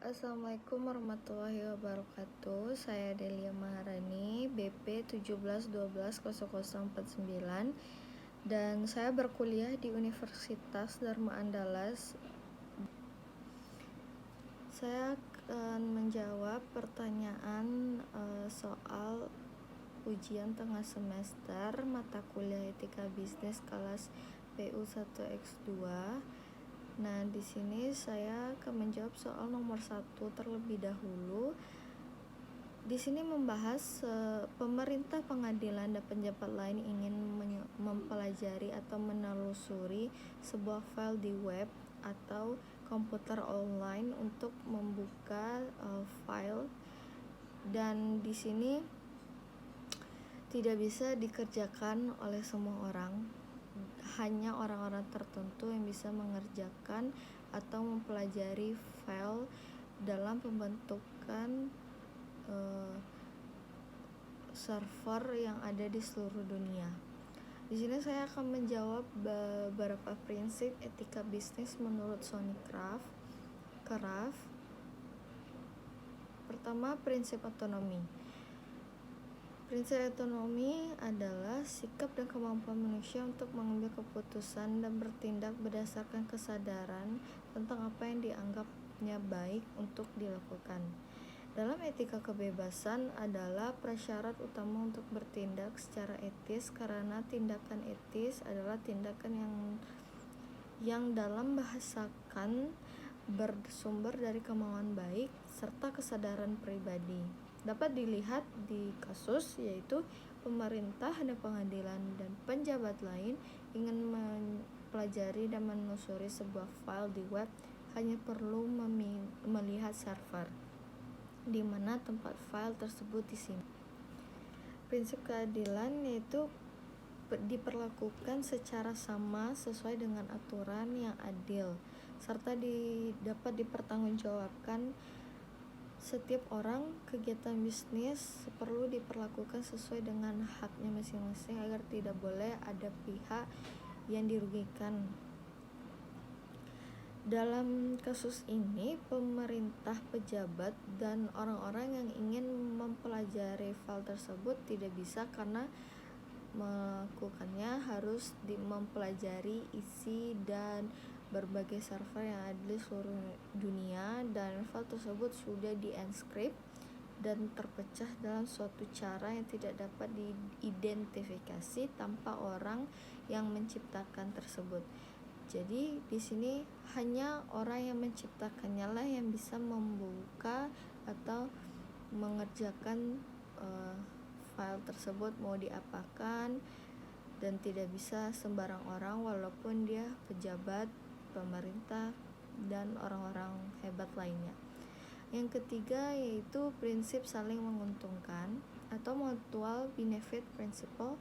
Assalamualaikum warahmatullahi wabarakatuh. Saya Delia Maharani, BP 17120049, dan saya berkuliah di Universitas Dharma Andalas. Saya akan menjawab pertanyaan soal ujian tengah semester mata kuliah Etika Bisnis kelas PU1X2. Nah, di sini saya akan menjawab soal nomor 1 terlebih dahulu. Di sini membahas pemerintah, pengadilan, dan pejabat lain ingin mempelajari atau menelusuri sebuah file di web atau komputer online untuk membuka file, dan di sini tidak bisa dikerjakan oleh semua orang. Hanya orang-orang tertentu yang bisa mengerjakan atau mempelajari file dalam pembentukan server yang ada di seluruh dunia. Di sini saya akan menjawab beberapa prinsip etika bisnis menurut Sony Craft. Pertama, prinsip otonomi. Prinsip otonomi adalah sikap dan kemampuan manusia untuk mengambil keputusan dan bertindak berdasarkan kesadaran tentang apa yang dianggapnya baik untuk dilakukan. Dalam etika, kebebasan adalah prasyarat utama untuk bertindak secara etis, karena tindakan etis adalah tindakan yang dalam bahasakan bersumber dari kemauan baik serta kesadaran pribadi. Dapat dilihat di kasus yaitu pemerintah dan pengadilan dan penjabat lain ingin mempelajari dan menelusuri sebuah file di web, hanya perlu melihat server di mana tempat file tersebut disimpan. Prinsip keadilan yaitu diperlakukan secara sama sesuai dengan aturan yang adil, serta dapat dipertanggungjawabkan. Setiap orang kegiatan bisnis perlu diperlakukan sesuai dengan haknya masing-masing agar tidak boleh ada pihak yang dirugikan. Dalam kasus ini, pemerintah, pejabat, dan orang-orang yang ingin mempelajari file tersebut tidak bisa, karena melakukannya harus mempelajari isi dan berbagai server yang ada di seluruh dunia, dan file tersebut sudah di-encrypt dan terpecah dalam suatu cara yang tidak dapat diidentifikasi tanpa orang yang menciptakan tersebut. Jadi di sini hanya orang yang menciptakannya lah yang bisa membuka atau mengerjakan file tersebut mau diapakan, dan tidak bisa sembarang orang walaupun dia pejabat, pemerintah, dan orang-orang hebat lainnya. Yang ketiga yaitu prinsip saling menguntungkan atau mutual benefit principle,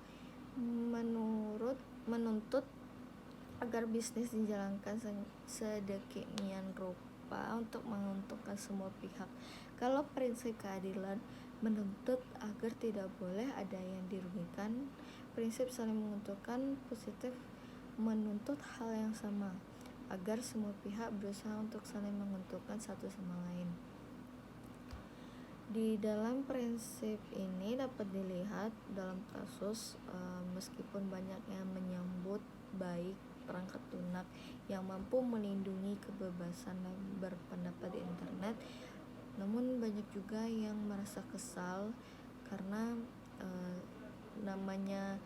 menuntut agar bisnis dijalankan sedemikian rupa untuk menguntungkan semua pihak. Kalau prinsip keadilan menuntut agar tidak boleh ada yang dirugikan, prinsip saling menguntungkan positif menuntut hal yang sama, agar semua pihak berusaha untuk saling menguntungkan satu sama lain. Di dalam prinsip ini dapat dilihat dalam kasus meskipun banyak yang menyambut baik perangkat lunak yang mampu melindungi kebebasan berpendapat di internet, namun banyak juga yang merasa kesal karena namanya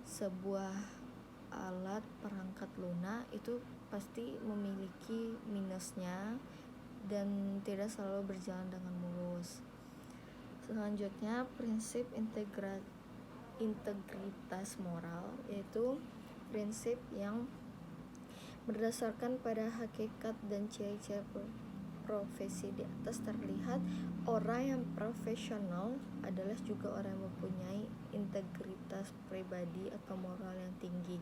sebuah alat perangkat lunak itu pasti memiliki minusnya dan tidak selalu berjalan dengan mulus. Selanjutnya, prinsip integritas moral, yaitu prinsip yang berdasarkan pada hakikat dan ciri-ciri profesi. Di atas terlihat orang yang profesional adalah juga orang yang mempunyai integritas pribadi atau moral yang tinggi.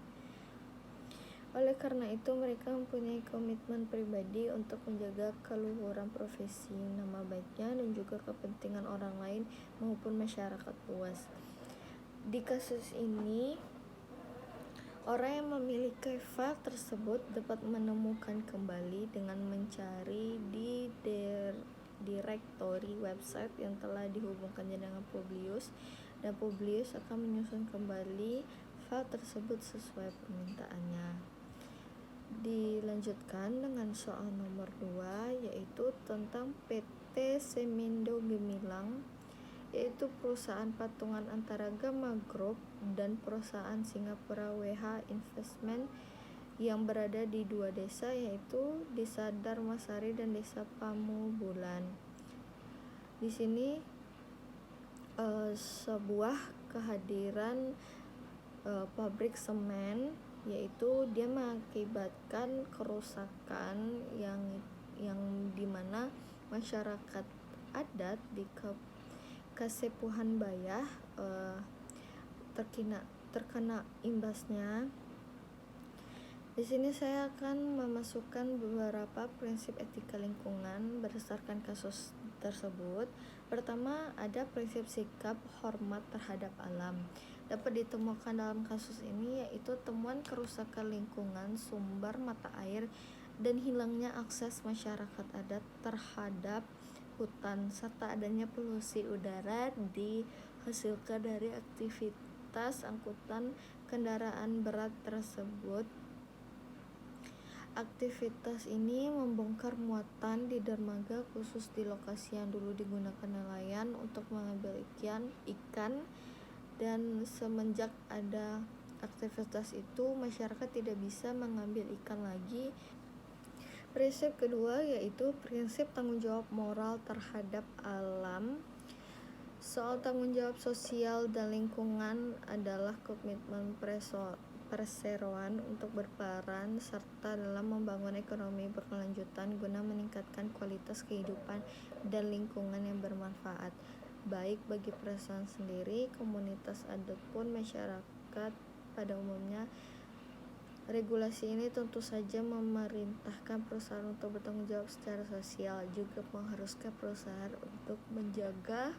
Oleh karena itu, mereka mempunyai komitmen pribadi untuk menjaga keluhuran profesi, nama baiknya, dan juga kepentingan orang lain maupun masyarakat luas. Di kasus ini, orang yang memiliki file tersebut dapat menemukan kembali dengan mencari di directory website yang telah dihubungkannya dengan Publius, dan Publius akan menyusun kembali file tersebut sesuai permintaannya. Dilanjutkan dengan soal nomor 2, yaitu tentang PT Semindo Gemilang, yaitu perusahaan patungan antara Gamma Group dan perusahaan Singapura WH Investment yang berada di 2 desa, yaitu Desa Dharmasari dan Desa Pamubulan. Di sini sebuah kehadiran pabrik semen, yaitu dia mengakibatkan kerusakan yang dimana masyarakat adat di Kasepuhan Bayah terkena imbasnya. Di sini saya akan memasukkan beberapa prinsip etika lingkungan berdasarkan kasus tersebut. Pertama, ada prinsip sikap hormat terhadap alam. Dapat ditemukan dalam kasus ini yaitu temuan kerusakan lingkungan sumber mata air dan hilangnya akses masyarakat adat terhadap hutan, serta adanya polusi udara dihasilkan dari aktivitas angkutan kendaraan berat tersebut. Aktivitas ini membongkar muatan di dermaga khusus di lokasi yang dulu digunakan nelayan untuk mengambil ikan, dan semenjak ada aktivitas itu masyarakat tidak bisa mengambil ikan lagi. Prinsip kedua yaitu prinsip tanggung jawab moral terhadap alam. Soal tanggung jawab sosial dan lingkungan adalah komitmen perseroan untuk berperan serta dalam membangun ekonomi berkelanjutan guna meningkatkan kualitas kehidupan dan lingkungan yang bermanfaat, baik bagi perseroan sendiri, komunitas adat pun masyarakat pada umumnya. Regulasi ini tentu saja memerintahkan perusahaan untuk bertanggung jawab secara sosial, juga mengharuskan perusahaan untuk menjaga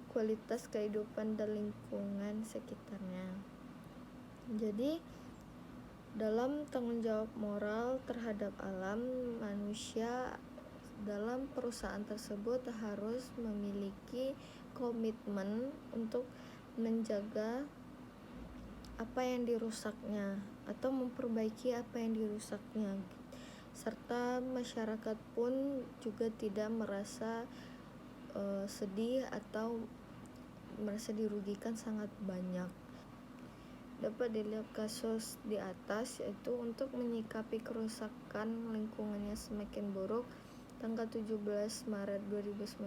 kualitas kehidupan dan lingkungan sekitarnya. Jadi, dalam tanggung jawab moral terhadap alam, manusia dalam perusahaan tersebut harus memiliki komitmen untuk menjaga apa yang dirusaknya atau memperbaiki apa yang dirusaknya, serta masyarakat pun juga tidak merasa sedih atau merasa dirugikan sangat banyak. Dapat dilihat kasus di atas, yaitu untuk menyikapi kerusakan lingkungannya semakin buruk. Tanggal 17 Maret 2019,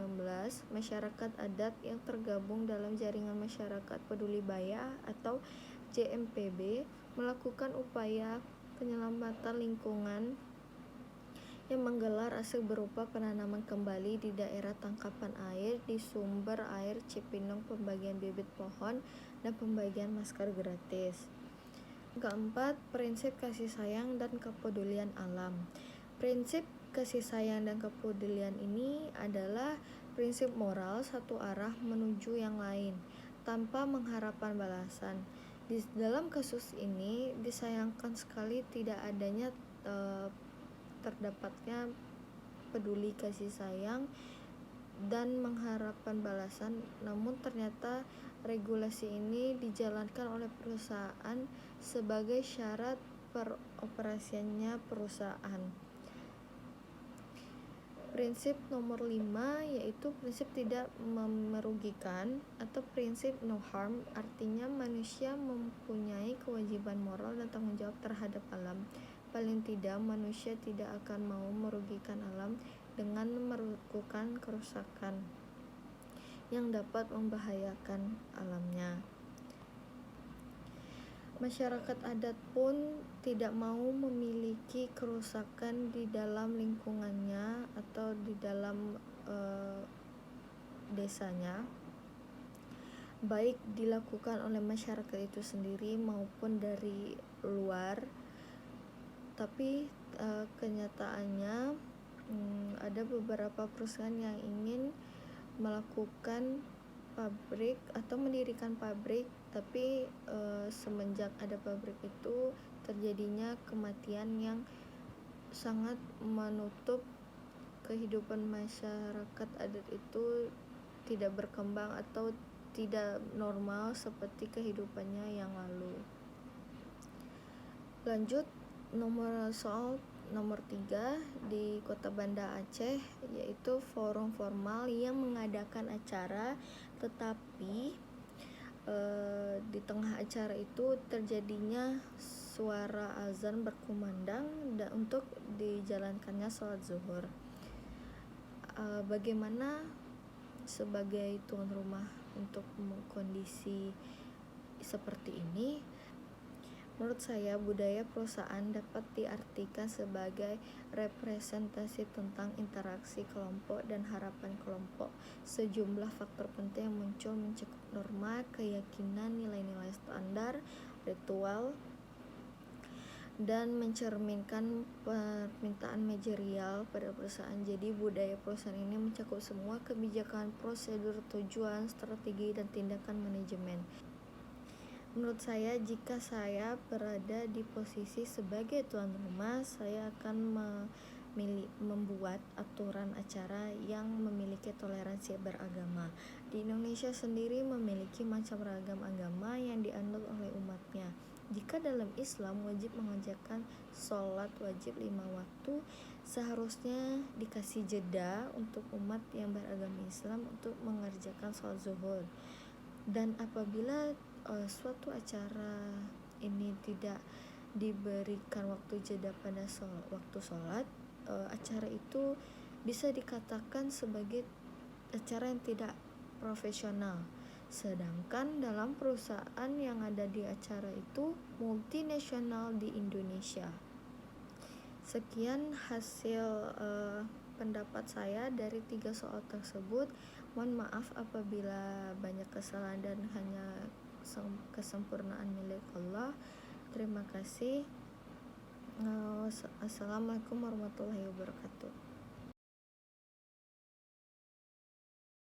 masyarakat adat yang tergabung dalam Jaringan Masyarakat Peduli Bayah atau JMPB melakukan upaya penyelamatan lingkungan yang menggelar aksi berupa penanaman kembali di daerah tangkapan air di sumber air Cipinang, pembagian bibit pohon, dan pembagian masker gratis. Keempat, prinsip kasih sayang dan kepedulian alam. Prinsip kasih sayang dan kepedulian ini adalah prinsip moral satu arah menuju yang lain tanpa mengharapkan balasan. Di dalam kasus ini disayangkan sekali tidak adanya terdapatnya peduli kasih sayang dan mengharapkan balasan, namun ternyata regulasi ini dijalankan oleh perusahaan sebagai syarat peroperasiannya perusahaan. Prinsip nomor 5 yaitu prinsip tidak merugikan atau prinsip no harm, artinya manusia mempunyai kewajiban moral dan tanggung jawab terhadap alam. Paling tidak manusia tidak akan mau merugikan alam dengan melakukan kerusakan yang dapat membahayakan alamnya. Masyarakat adat pun tidak mau memiliki kerusakan di dalam lingkungannya atau di dalam desanya, baik dilakukan oleh masyarakat itu sendiri maupun dari luar. Tapi kenyataannya ada beberapa perusahaan yang ingin melakukan pabrik atau mendirikan pabrik, tapi semenjak ada pabrik itu terjadinya kematian yang sangat menutup kehidupan masyarakat adat itu tidak berkembang atau tidak normal seperti kehidupannya yang lalu. Lanjut, soal nomor 3 di Kota Banda Aceh, yaitu forum formal yang mengadakan acara, tetapi di tengah acara itu terjadinya suara azan berkumandang untuk dijalankannya sholat zuhur. Bagaimana sebagai tuan rumah untuk kondisi seperti ini? Menurut saya, budaya perusahaan dapat diartikan sebagai representasi tentang interaksi kelompok dan harapan kelompok. Sejumlah faktor penting yang muncul mencakup norma, keyakinan, nilai-nilai standar, ritual, dan mencerminkan permintaan manajerial pada perusahaan. Jadi budaya perusahaan ini mencakup semua kebijakan, prosedur, tujuan, strategi, dan tindakan manajemen. Menurut saya, jika saya berada di posisi sebagai tuan rumah, saya akan membuat aturan acara yang memiliki toleransi beragama. Di Indonesia sendiri memiliki macam ragam agama yang dianut oleh umatnya. Jika dalam Islam wajib mengerjakan sholat wajib 5 waktu, seharusnya dikasih jeda untuk umat yang beragama Islam untuk mengerjakan sholat zuhur. Dan apabila suatu acara ini tidak diberikan waktu jeda pada waktu sholat, acara itu bisa dikatakan sebagai acara yang tidak profesional. Sedangkan dalam perusahaan yang ada di acara itu multinasional di Indonesia. Sekian hasil pendapat saya dari 3 soal tersebut. Mohon maaf apabila banyak kesalahan dan hanya kesempurnaan milik Allah. Terima kasih. Assalamualaikum warahmatullahi wabarakatuh.